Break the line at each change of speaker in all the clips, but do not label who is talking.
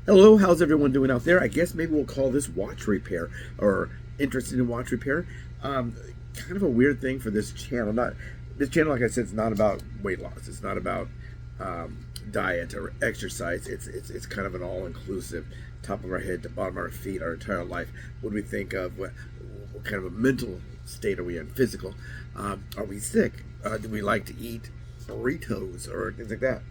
Hello, how's everyone doing out there? I guess maybe we'll call this watch repair or interested in watch repair. Um, Kind of a weird thing for this channel. Not this channel, like I said, it's not about weight loss. It's not about diet or exercise. It's kind of an all-inclusive, top of our head to bottom of our feet, our entire life. What do we think of? What kind of a mental state are we in? Physical? Are we sick? Do we like to eat burritos or things like that?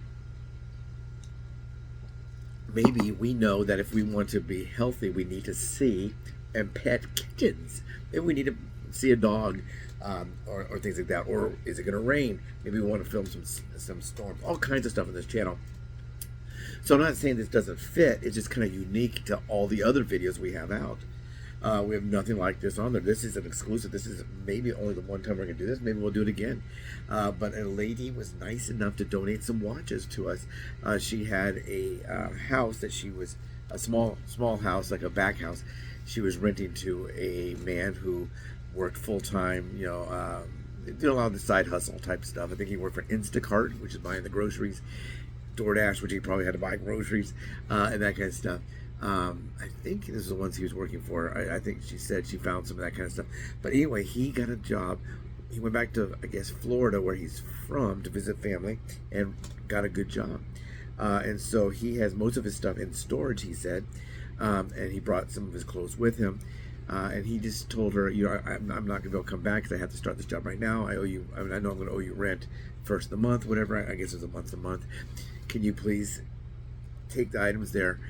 Maybe we know that if we want to be healthy, we need to see and pet kittens. Maybe we need to see a dog, or things like that. Or is it going to rain? Maybe we want to film some storms. All kinds of stuff on this channel. So I'm not saying this doesn't fit. It's just kind of unique to all the other videos we have out. We have nothing like this on there. This is an exclusive. This is maybe only the one time we're going to do this. Maybe we'll do it again. But a lady was nice enough to donate some watches to us. She had a house that she was, a small house, like a back house. She was renting to a man who worked full time, did a lot of the side hustle type stuff. I think he worked for Instacart, which is buying the groceries, DoorDash, which he probably had to buy groceries, and that kind of stuff. I think this is the ones he was working for. I think she said she found some of that kind of stuff. But anyway, he got a job. He went back to, I guess, Florida, where he's from, to visit family, and got a good job. And so he has most of his stuff in storage, he said, and he brought some of his clothes with him. And he just told her, I'm not going to be able to come back because I have to start this job right now. I owe you. I mean, I know I'm going to owe you rent first of the month, whatever. I guess it's a month to month. Can you please take the items there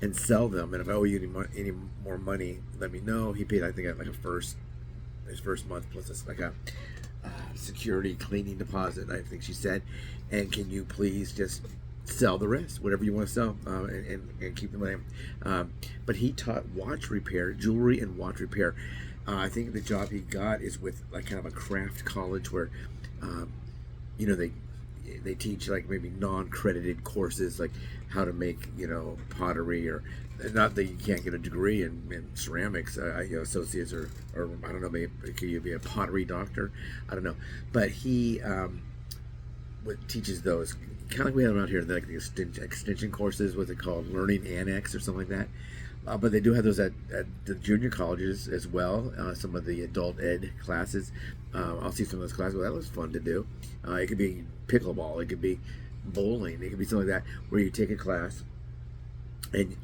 and sell them? And if I owe you any more money, let me know. He paid, I think, like his first month plus like a security cleaning deposit, I think she said. And can you please just sell the rest, whatever you want to sell, and keep the money. But he taught watch repair, jewelry and watch repair. I think the job he got is with like kind of a craft college where, they teach like maybe non-credited courses like how to make pottery, or not that you can't get a degree in ceramics, associates, or I don't know, maybe could you be a pottery doctor, I don't know, but he teaches those kind of like we have them out here, like the extension courses, what's it called, learning annex or something like that. But they do have those at the junior colleges as well. Some of the adult ed classes. I'll see some of those classes. Well, that was fun to do. It could be pickleball. It could be bowling. It could be something like that, where you take a class and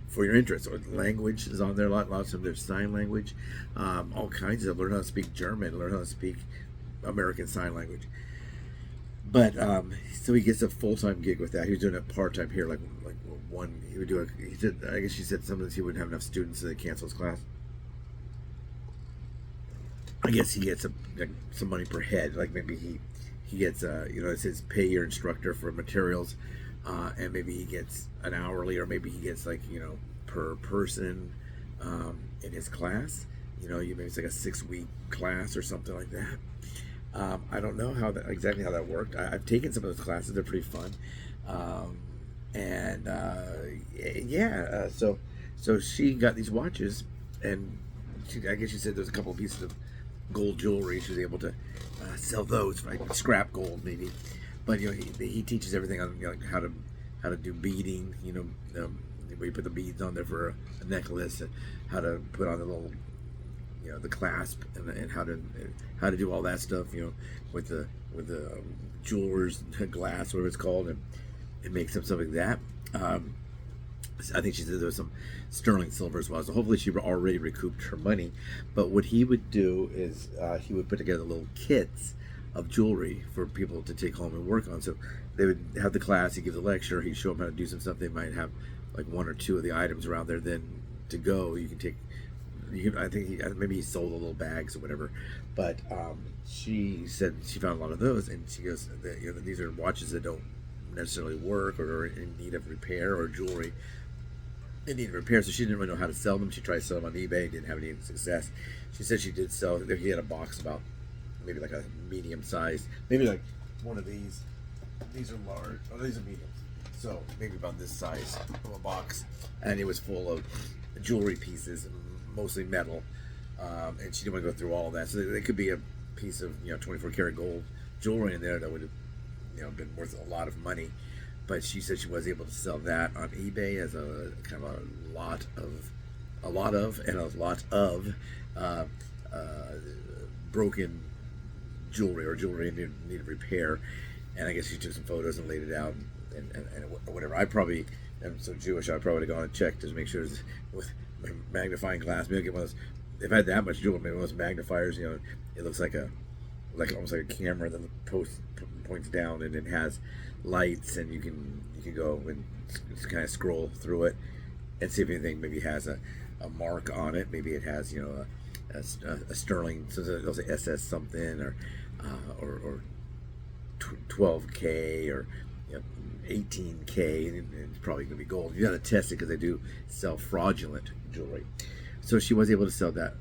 for your interest. Or language is on there. A lot of them, there's sign language. All kinds of, learn how to speak German, learn how to speak American Sign Language. But so he gets a full-time gig with that. He was doing it part-time here, like one. He would do it. He said, I guess she said sometimes he wouldn't have enough students, so they cancel his class. I guess he gets some money per head. Like maybe he gets it says pay your instructor for materials, and maybe he gets an hourly, or maybe he gets per person in his class. Maybe it's like a 6-week class or something like that. I don't know exactly how that worked. I've taken some of those classes; they're pretty fun. So she got these watches, and I guess she said there's a couple of pieces of gold jewelry. She was able to sell those for like scrap gold, maybe. But he teaches everything on how to do beading. Where you put the beads on there for a necklace, and how to put on the little the clasp, and how to do all that stuff, with the jewelers glass, whatever it's called, and make something like that. I think she said there was some sterling silver as well, so hopefully she already recouped her money. But what he would do is he would put together little kits of jewelry for people to take home and work on. So they would have the class, he'd give the lecture, he'd show them how to do some stuff. They might have like one or two of the items around there then to go. You can take, I think maybe he sold the little bags or whatever, but she said she found a lot of those, and she goes, these are watches that don't necessarily work or are in need of repair, or jewelry in need of repair. So she didn't really know how to sell them. She tried to sell them on eBay, didn't have any success. She said she did sell. He had a box about maybe like a medium size, maybe like one of these. These are large. Oh, these are medium. So maybe about this size of a box, and it was full of jewelry pieces, mostly metal, and she didn't want to go through all of that. So there could be a piece of 24 karat gold jewelry in there that would have been worth a lot of money, but she said she was able to sell that on eBay as a kind of a lot of uh, uh, broken jewelry or jewelry needed repair. And I guess she took some photos and laid it out and whatever. I probably am so Jewish. I probably would have gone and checked to make sure it's with magnifying glass. Maybe I'll get one of those. If I had that much jewelry, maybe one of those magnifiers. It looks like almost like a camera. Then the post points down and it has lights, and you can go and just kind of scroll through it and see if anything maybe has a mark on it. Maybe it has a sterling, so it'll say SS something or 12K or 18K, and it's probably going to be gold. You got to test it because they do sell fraudulent jewelry. So she was able to sell that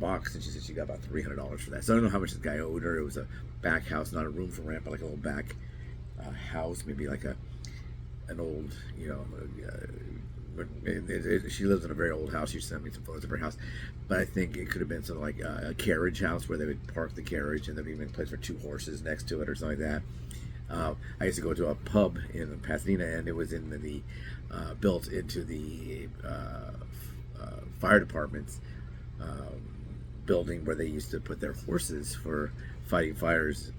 box, and she said she got about $300 for that. So I don't know how much this guy owed her. It was a back house, not a room for rent, but like a little back house, maybe like an old, she lives in a very old house. She sent me some photos of her house, but I think it could have been something like a carriage house where they would park the carriage and there'd be a place for 2 horses next to it or something like that. I used to go to a pub in Pasadena, and it was in the built into the fire department's building where they used to put their horses for fighting fires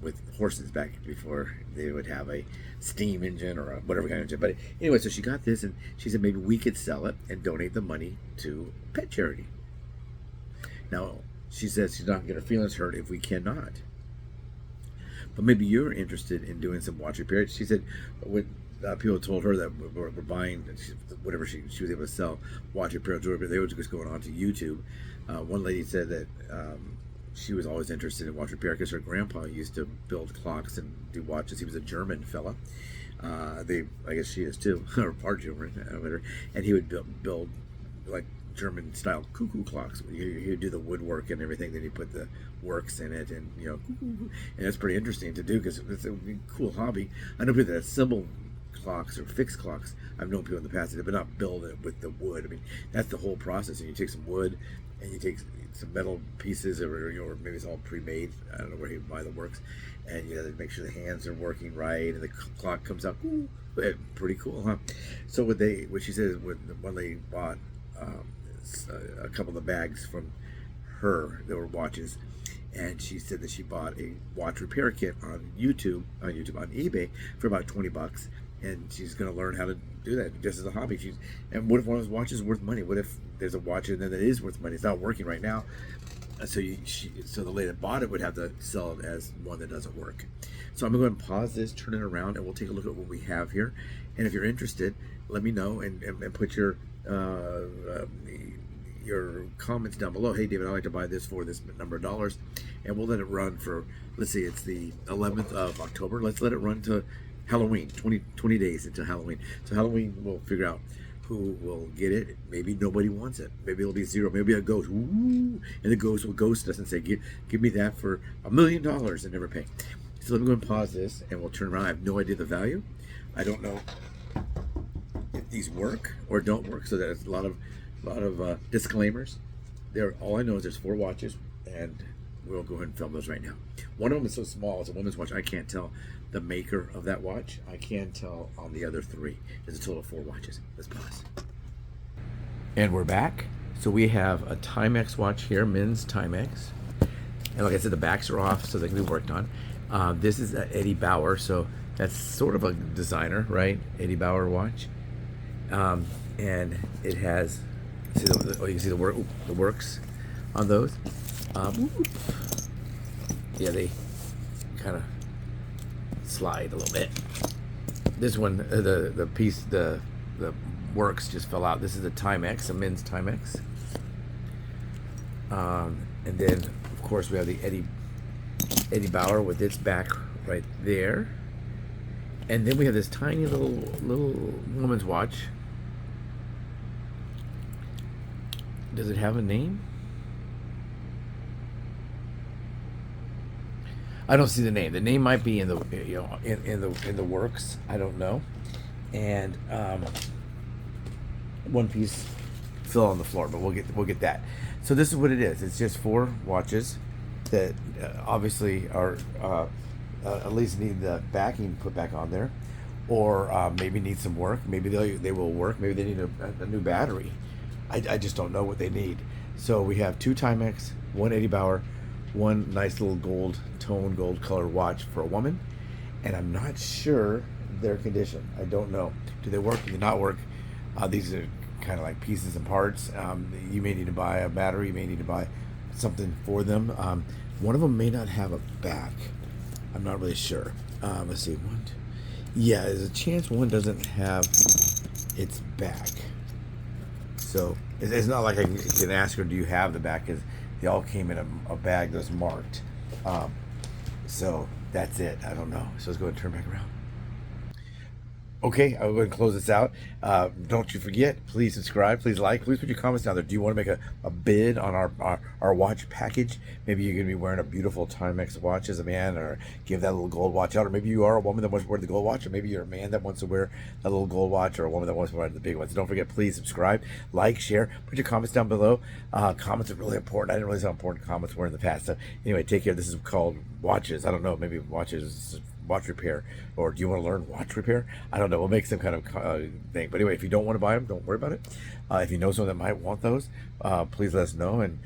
with horses back before they would have a steam engine or whatever kind of engine. But anyway, so she got this, and she said maybe we could sell it and donate the money to pet charity. Now, she says she's not going to get her feelings hurt if we cannot. But maybe you're interested in doing some watch repair. She said when people told her that we're buying whatever she was able to sell watch repair jewelry, they were just going on to YouTube. One lady said that she was always interested in watch repair because her grandpa used to build clocks and do watches. He was a German fella. I guess she is too, or part German, and he would build like German style cuckoo clocks. He would do the woodwork and everything. Then he put the works in it, and and it's pretty interesting to do because it's a cool hobby. I know people that assemble clocks or fix clocks. I've known people in the past that did, but not build it with the wood. I mean, that's the whole process. And you take some wood and you take some metal pieces, or maybe it's all pre-made. I don't know where you buy the works, and you got to make sure the hands are working right, and the clock comes out. Ooh, pretty cool, huh? So what she said is when they bought a couple of the bags from her, there were watches, and she said that she bought a watch repair kit on eBay for about $20, and she's going to learn how to do that just as a hobby. And what if one of those watches is worth money? What if there's a watch in there that is worth money? It's not working right now, so the lady that bought it would have to sell it as one that doesn't work. So I'm going to go ahead and pause this, turn it around, and we'll take a look at what we have here. And if you're interested, let me know and put your comments down below. Hey David, I'd like to buy this for this number of dollars, and we'll let it run for, let's see, it's the 11th of October. Let's let it run to Halloween, 20 days until Halloween. So Halloween, we'll figure out who will get it. Maybe nobody wants it. Maybe it'll be zero. Maybe a ghost. Ooh, and the ghost will ghost us and say, give me that for $1 million and never pay. So let me go and pause this, and we'll turn around. I have no idea the value. I don't know if these work or don't work. So there's a lot of disclaimers. All I know is there's 4 watches, and we'll go ahead and film those right now. One of them is so small, it's a woman's watch. I can't tell the maker of that watch. I can tell on the other 3. There's a total of 4 watches. Let's pause. And we're back. So we have a Timex watch here, men's Timex. And like I said, the backs are off, so they can be worked on. This is Eddie Bauer, so that's sort of a designer, right? Eddie Bauer watch. And it has, you can see the works on those. Yeah, they kind of slide a little bit. This one, the works just fell out. This is a Timex, a men's Timex. And then, of course, we have the Eddie Bauer with its back right there. And then we have this tiny little woman's watch. Does it have a name? I don't see the name. The name might be in the in the works. I don't know. And one piece fell on the floor, but we'll get that. So this is what it is. It's just 4 watches that obviously are at least need the backing put back on there, or maybe need some work. Maybe they will work. Maybe they need a new battery. I just don't know what they need. So we have two Timex, one 80 Bauer, one nice little gold color watch for a woman, and I'm not sure their condition. I don't know. Do they work? Do they not work? These are kind of like pieces and parts. You may need to buy a battery. You may need to buy something for them. One of them may not have a back. I'm not really sure. Let's see. Yeah, there's a chance one doesn't have its back. So it's not like I can ask her, do you have the back? Because they all came in a bag that's marked. So that's it. I don't know. So let's go ahead and turn back around. Okay, I'm going to close this out. Don't you forget, please subscribe, please like, please put your comments down there. Do you want to make a bid on our watch package? Maybe you're going to be wearing a beautiful Timex watch as a man, or give that little gold watch out, or maybe you are a woman that wants to wear the gold watch, or maybe you're a man that wants to wear that little gold watch, or a woman that wants to wear the big ones. So don't forget, please subscribe, like, share, put your comments down below. Comments are really important. I didn't realize how important comments were in the past. So anyway, take care. This is called watches. I don't know, maybe watches, watch repair, or do you want to learn watch repair? I don't know. We'll make some kind of thing. But anyway, if you don't want to buy them, don't worry about it. If you know someone that might want those, please let us know. And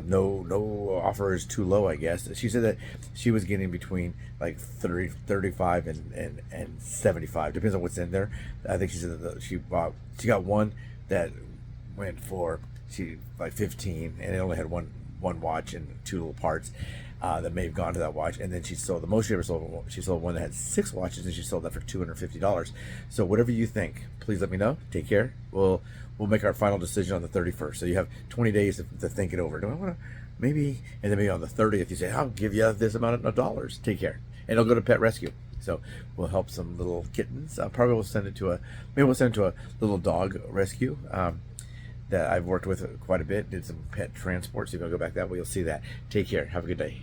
no offer is too low, I guess. She said that she was getting between like 35 and 75. Depends on what's in there. I think she said that she got one that went for like 15, and it only had one watch and two little parts. That may have gone to that watch, and then she sold the most she ever sold. She sold one that had 6 watches, and she sold that for $250. So whatever you think, please let me know. Take care. We'll make our final decision on the 31st. So you have 20 days to think it over. Do I want to maybe? And then maybe on the 30th you say, I'll give you this amount of dollars. Take care, and it'll go to pet rescue. So we'll help some little kittens. Probably we'll send it to a little dog rescue. That I've worked with quite a bit, did some pet transport, so if you'll go back that way, you'll see that. Take care. Have a good day.